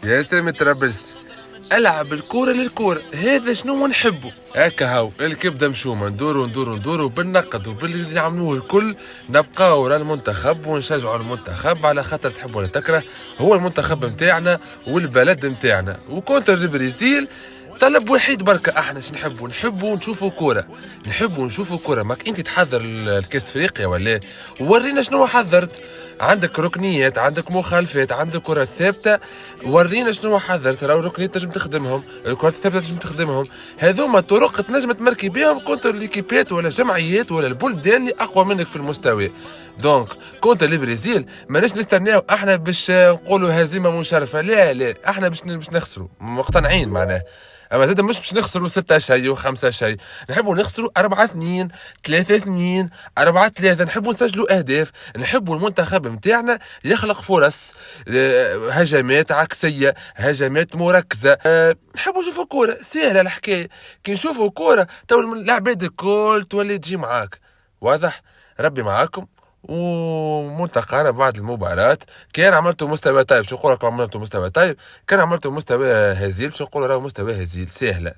يا سلام طرابلسي، العب الكورة للكورة، هذا شنو نحبه. هكا هاو الكبده مشومه، ندورو بالنقد وباللي نعملوه الكل، نبقاو ورا المنتخب ونشجعوا المنتخب على خاطر تحب ولا تكره، هو المنتخب نتاعنا والبلد نتاعنا. وكونتر البرازيل طلب وحيد بركة، احنا نحبوا نشوفوا كورة، نحبوا نشوفوا كورة. ماك انت تحضر الكاس افريقيا ولا؟ ورينا شنو حضرت. عندك ركنيات، عندك مخالفات، عندك كرات ثابته، ورينا شنو حضرت. راهو الركنيات تنجم تخدمهم، الكرات الثابته تنجم تخدمهم، هذوما طرق تنجم تمركي بهم كونتر ليكيبات ولا جمعيات ولا البلدان اللي اقوى منك في المستوى. دونك كونتر البرازيل ماناش نستناو احنا باش نقولوا هزيمه مشرفه، لا احنا باش نخسروا، مقتنعين معناه. اما زاد مش باش نخسروا 6 شيء و5 شيء، نحبوا نخسروا 4-2 3-2 4-3، نحبوا نسجلوا اهداف، نحبوا المنتخب نتاعنا يخلق فرص، هجمات عكسيه، هجمات مركزه. نحبوا نشوفوا كوره سهله الحكايه. كي نشوفوا كوره تو العباد الكل تولي تجي معاك. واضح؟ ربي معاكم، وملتقانا بعد المباراة. كان عملتوا مستوى طيب شو نقول لكم، عملتوا مستوى طيب. كان عملتوا مستوى هزيل شو نقول راهو مستوى هزيل سهلة.